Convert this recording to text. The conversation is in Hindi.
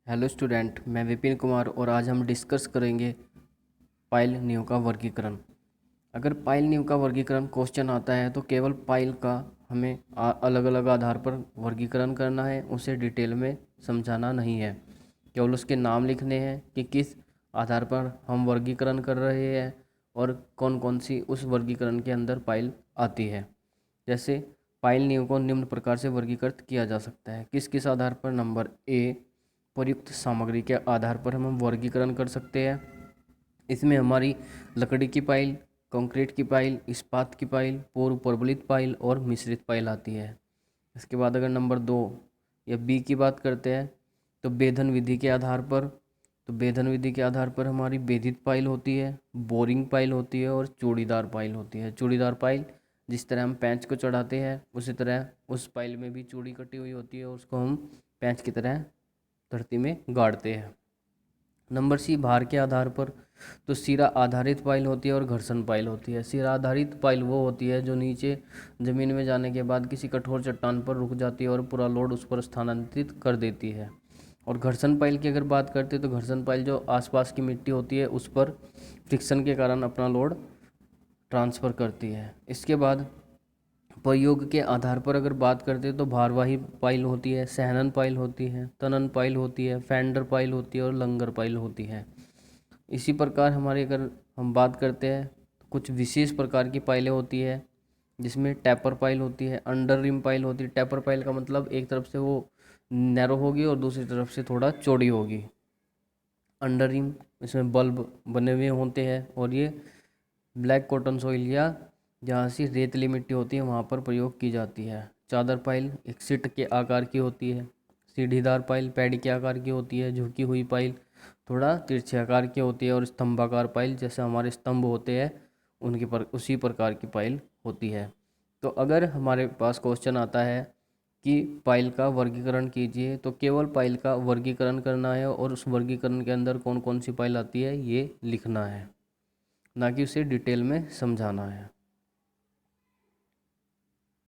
हेलो स्टूडेंट, मैं विपिन कुमार और आज हम डिस्कस करेंगे पाइल नियम का वर्गीकरण। अगर पाइल नियम का वर्गीकरण क्वेश्चन आता है तो केवल पाइल का हमें अलग अलग आधार पर वर्गीकरण करना है, उसे डिटेल में समझाना नहीं है। केवल उसके नाम लिखने हैं कि किस आधार पर हम वर्गीकरण कर रहे हैं और कौन कौन सी उस वर्गीकरण के अंदर पाइल आती है। जैसे पाइल नियम को निम्न प्रकार से वर्गीकृत किया जा सकता है। किस किस आधार पर? नंबर ए, प्रयुक्त सामग्री के आधार पर हम वर्गीकरण कर सकते हैं। इसमें हमारी लकड़ी की पाइल, कंक्रीट की पाइल, इस्पात की पाइल, पूर्व प्रबलित पाइल और मिश्रित पाइल आती है। इसके बाद अगर नंबर 2 या बी की बात करते हैं तो बेधन विधि के आधार पर, तो बेधन विधि के आधार पर हमारी बेधित पाइल होती है, बोरिंग पाइल होती है और चूड़ीदार पाइल होती है। चूड़ीदार पाइल जिस तरह हम पेंच को चढ़ाते हैं उसी तरह उस पाइल में भी चूड़ी कटी हुई होती है और उसको हम पेंच की तरह धरती में गाड़ते हैं। नंबर सी, भार के आधार पर, तो सिरा आधारित पाइल होती है और घर्षण पाइल होती है। सिरा आधारित पाइल वो होती है जो नीचे ज़मीन में जाने के बाद किसी कठोर चट्टान पर रुक जाती है और पूरा लोड उस पर स्थानांतरित कर देती है। और घर्षण पाइल की अगर बात करते हैं तो घर्षण पाइल जो आसपास की मिट्टी होती है उस पर फ्रिक्शन के कारण अपना लोड ट्रांसफ़र करती है। इसके बाद प्रयोग के आधार पर अगर बात करते हैं तो भारवाही पाइल होती है, सहनन पाइल होती है, तनन पाइल होती है, फेंडर पाइल होती है और लंगर पाइल होती है। इसी प्रकार हमारी अगर हम बात करते हैं तो कुछ विशेष प्रकार की पाइलें होती है जिसमें टैपर पाइल होती है, अंडर रिम पाइल होती है। टैपर पाइल का मतलब एक तरफ से वो नैरो होगी और दूसरी तरफ से थोड़ा चौड़ी होगी। अंडर रिम, इसमें बल्ब बने हुए होते हैं और ये ब्लैक कॉटन सॉइल या जहाँ से रेतली मिट्टी होती है वहाँ पर प्रयोग की जाती है। चादर पाइल एक सीट के आकार की होती है। सीढ़ीदार पाइल पैडी के आकार की होती है। झुकी हुई पाइल थोड़ा तिरछे आकार की होती है और स्तंभाकार पाइल जैसे हमारे स्तंभ होते हैं उनके पर उसी प्रकार की पाइल होती है। तो अगर हमारे पास क्वेश्चन आता है कि पाइल का वर्गीकरण कीजिए तो केवल पाइल का वर्गीकरण करना है और उस वर्गीकरण के अंदर कौन कौन सी पाइल आती है ये लिखना है, ना कि उसे डिटेल में समझाना है।